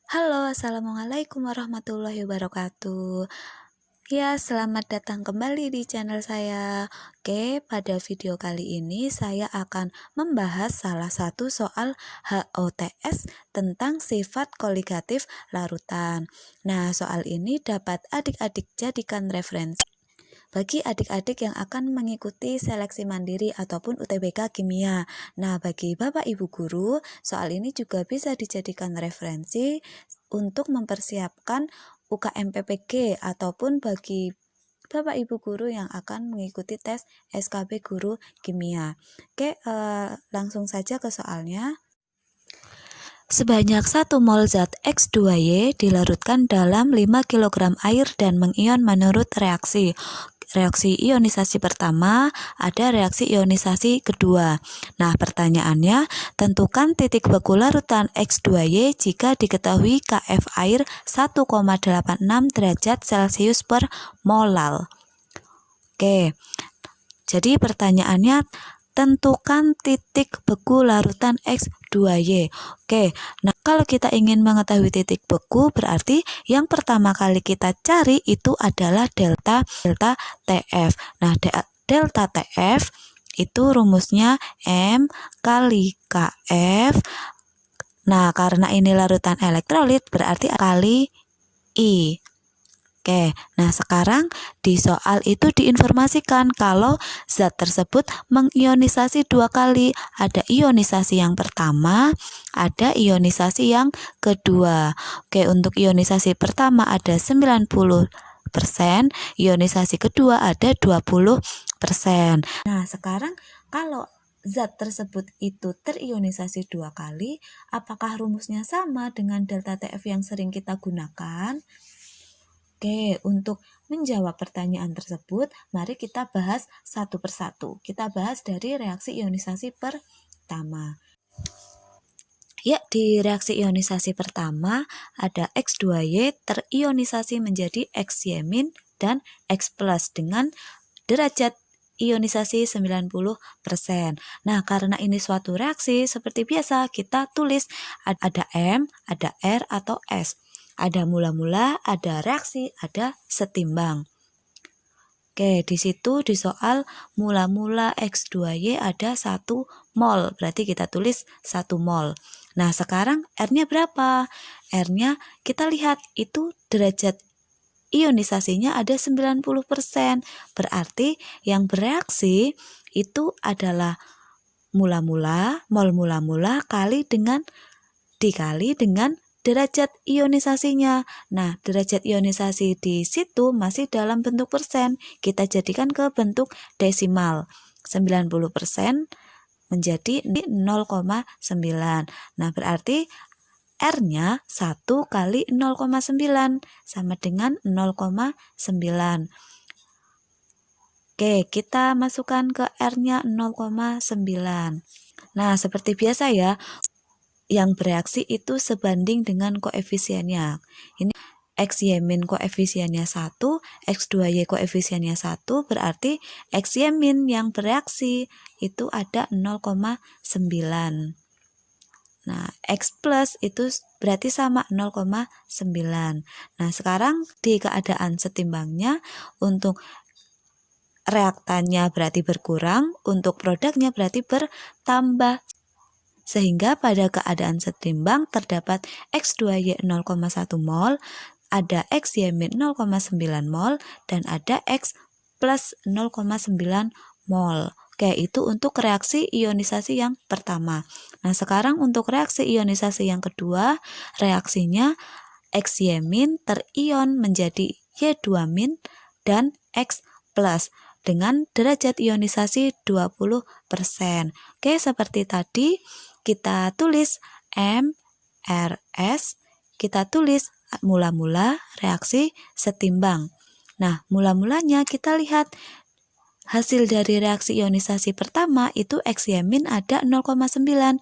Halo, assalamualaikum warahmatullahi wabarakatuh. Ya, selamat datang kembali di channel saya. Oke, pada video kali ini saya akan membahas salah satu soal HOTS tentang sifat koligatif larutan. Nah, soal ini dapat adik-adik jadikan referensi bagi adik-adik yang akan mengikuti seleksi mandiri ataupun UTBK kimia. Nah, bagi Bapak Ibu guru, soal ini juga bisa dijadikan referensi untuk mempersiapkan UKM PPG ataupun bagi Bapak Ibu guru yang akan mengikuti tes SKB guru kimia. Oke, langsung saja ke soalnya. Sebanyak 1 mol zat X2Y dilarutkan dalam 5 kg air dan mengion menurut reaksi. Reaksi ionisasi pertama, ada reaksi ionisasi kedua. Nah, pertanyaannya, tentukan titik beku larutan X2Y jika diketahui KF air 1,86 derajat Celcius per molal. Oke, jadi pertanyaannya, tentukan titik beku larutan X2Y. Oke, nah kalau kita ingin mengetahui titik beku berarti yang pertama kali kita cari itu adalah delta TF. Nah, delta TF itu rumusnya M kali KF. Nah, karena ini larutan elektrolit berarti kali I. Oke, nah sekarang di soal itu diinformasikan kalau zat tersebut mengionisasi 2 kali. Ada ionisasi yang pertama, ada ionisasi yang kedua. Oke, untuk ionisasi pertama ada 90%, ionisasi kedua ada 20%. Nah, sekarang kalau zat tersebut itu terionisasi 2 kali, apakah rumusnya sama dengan delta TF yang sering kita gunakan? Oke, untuk menjawab pertanyaan tersebut, mari kita bahas satu persatu. Kita bahas dari reaksi ionisasi pertama. Ya, di reaksi ionisasi pertama ada X2Y terionisasi menjadi X-Y- dan X+ dengan derajat ionisasi 90%. Nah, karena ini suatu reaksi, seperti biasa kita tulis ada M, ada R, atau S. Ada mula-mula, ada reaksi, ada setimbang. Oke, di situ di soal mula-mula X2Y ada 1 mol, berarti kita tulis 1 mol. Nah, sekarang R-nya berapa? R-nya kita lihat itu derajat ionisasinya ada 90%. Berarti yang bereaksi itu adalah mula-mula, mol mula-mula dikali dengan derajat ionisasinya. Nah, derajat ionisasi di situ masih dalam bentuk persen. Kita jadikan ke bentuk desimal. 90% menjadi 0,9. Nah, berarti R-nya 1 kali 0,9 sama dengan 0,9. Oke, kita masukkan ke R-nya 0,9. Nah, seperti biasa ya, yang bereaksi itu sebanding dengan koefisiennya. Ini X-Y- koefisiennya 1, X2Y koefisiennya 1, berarti X-Y- yang bereaksi itu ada 0,9. Nah, X+ itu berarti sama 0,9. Nah, sekarang di keadaan setimbangnya untuk reaktannya berarti berkurang, untuk produknya berarti bertambah. Sehingga pada keadaan setimbang terdapat X2Y 0,1 mol, ada X-Y 0,9 mol, dan ada X plus 0,9 mol. Oke, itu untuk reaksi ionisasi yang pertama. Nah, sekarang untuk reaksi ionisasi yang kedua, reaksinya X-Y- terion menjadi Y2- dan X plus dengan derajat ionisasi 20%. Oke, seperti tadi kita tulis M, R, S, kita tulis mula-mula reaksi setimbang. Nah, mula-mulanya kita lihat hasil dari reaksi ionisasi pertama itu X-Y- ada 0,9.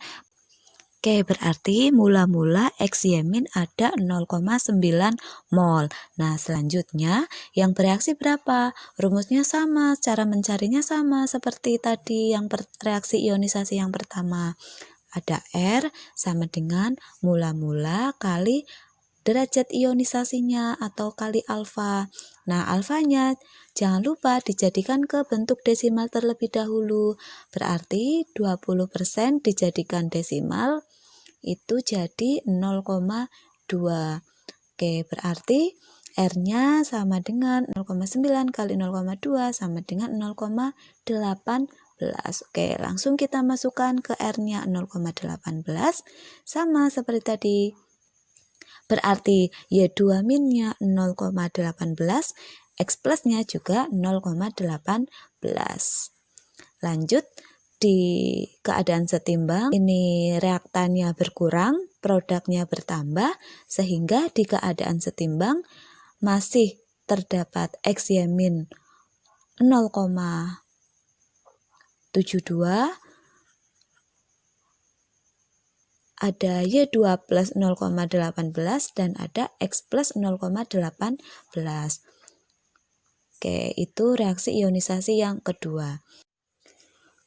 Oke, berarti mula-mula X-Y- ada 0,9 mol. Nah, selanjutnya yang bereaksi berapa? Rumusnya sama, cara mencarinya sama seperti tadi yang reaksi ionisasi yang pertama. Ada R sama dengan mula-mula kali derajat ionisasinya atau kali alfa. Nah, alfanya jangan lupa dijadikan ke bentuk desimal terlebih dahulu. Berarti 20% dijadikan desimal itu jadi 0,2. Oke, berarti R-nya sama dengan 0,9 kali 0,2 sama dengan 0,18. Oke, langsung kita masukkan ke R-nya 0,18 sama seperti tadi. Berarti Y2 minnya 0,18, X plusnya juga 0,18. Lanjut, di keadaan setimbang, ini reaktannya berkurang, produknya bertambah, sehingga di keadaan setimbang masih terdapat XY min 0,72, ada Y2 plus 0,18 dan ada X plus 0,18. Oke, itu reaksi ionisasi yang kedua.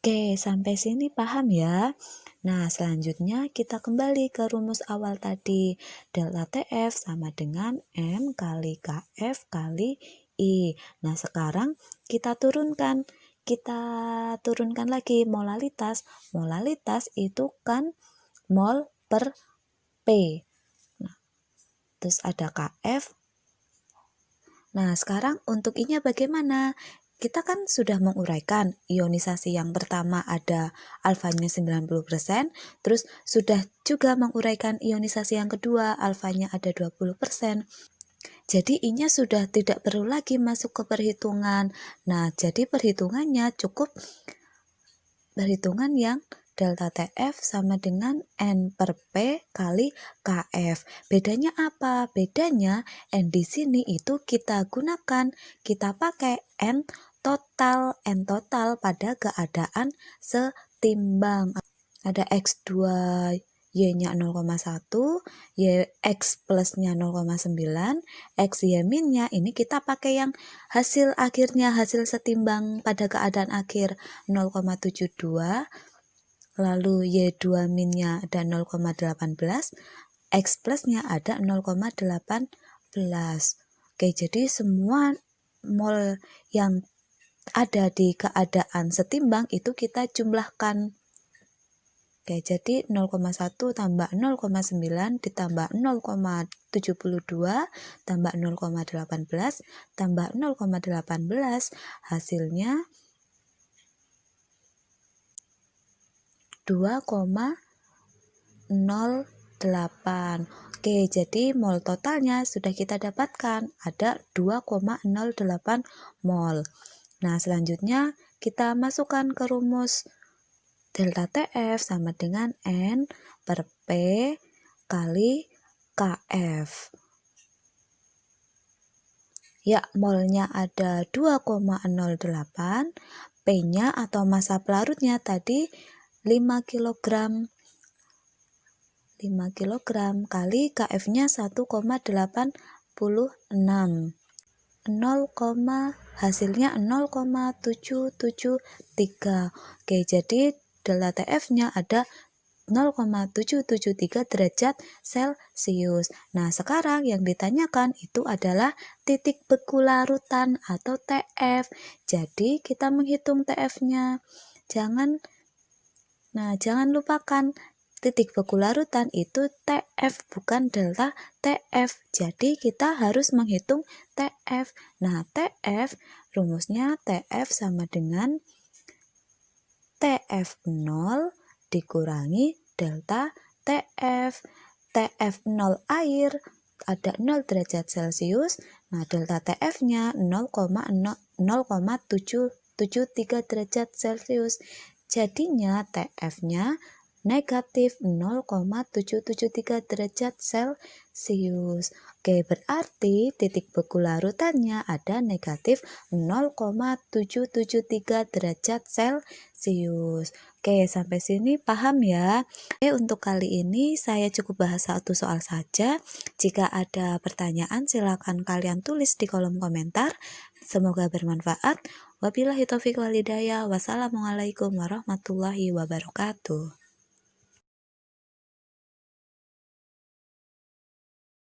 Oke, sampai sini paham ya? Nah, selanjutnya kita kembali ke rumus awal tadi. Delta TF sama dengan M kali KF kali I. Nah, sekarang kita turunkan. Kita turunkan lagi molalitas. Molalitas itu kan mol per P. Nah, terus ada KF. Nah, sekarang untuk I-nya bagaimana? Kita kan sudah menguraikan ionisasi yang pertama ada alfanya 90%, terus sudah juga menguraikan ionisasi yang kedua, alfanya ada 20%. Jadi I-nya sudah tidak perlu lagi masuk ke perhitungan. Nah, jadi perhitungannya cukup perhitungan yang delta TF sama dengan N per P kali KF. Bedanya apa? Bedanya N di sini itu kita gunakan, kita pakai N total pada keadaan setimbang. Ada X2 Y-nya 0,1, Y X plusnya 0,9, X Y minnya ini kita pakai yang hasil akhirnya, hasil setimbang pada keadaan akhir 0,72, lalu Y2 minnya ada 0,18, X plusnya ada 0,18. Oke, jadi semua mol yang ada di keadaan setimbang itu kita jumlahkan. Oke, jadi 0,1 tambah 0,9 ditambah 0,72 tambah 0,18 tambah 0,18 hasilnya 2,08. Oke, jadi mol totalnya sudah kita dapatkan, ada 2,08 mol. Nah, selanjutnya kita masukkan ke rumus delta TF sama dengan N per P kali KF. Ya, molnya ada 2,08, P-nya atau massa pelarutnya tadi 5 kg. 5 kg kali KF-nya 1,86. Hasilnya 0,773. Oke, jadi delta TF-nya ada 0,773 derajat Celcius. Nah, sekarang yang ditanyakan itu adalah titik beku larutan atau TF. Jadi, kita menghitung TF-nya. Jangan lupakan titik beku larutan itu TF bukan delta TF. Jadi, kita harus menghitung TF. Nah, TF rumusnya TF sama dengan TF0 dikurangi delta TF. TF0 air ada 0 derajat Celcius. Nah, delta TF-nya 0,773 derajat Celcius. Jadinya TF-nya negatif 0,773 derajat Celcius. Oke, berarti titik beku larutannya ada negatif 0,773 derajat Celcius. Oke, sampai sini paham ya? Oke, untuk kali ini saya cukup bahas satu soal saja. Jika ada pertanyaan, silakan kalian tulis di kolom komentar. Semoga bermanfaat. Wabillahi taufiq wal hidayah. Wassalamualaikum warahmatullahi wabarakatuh.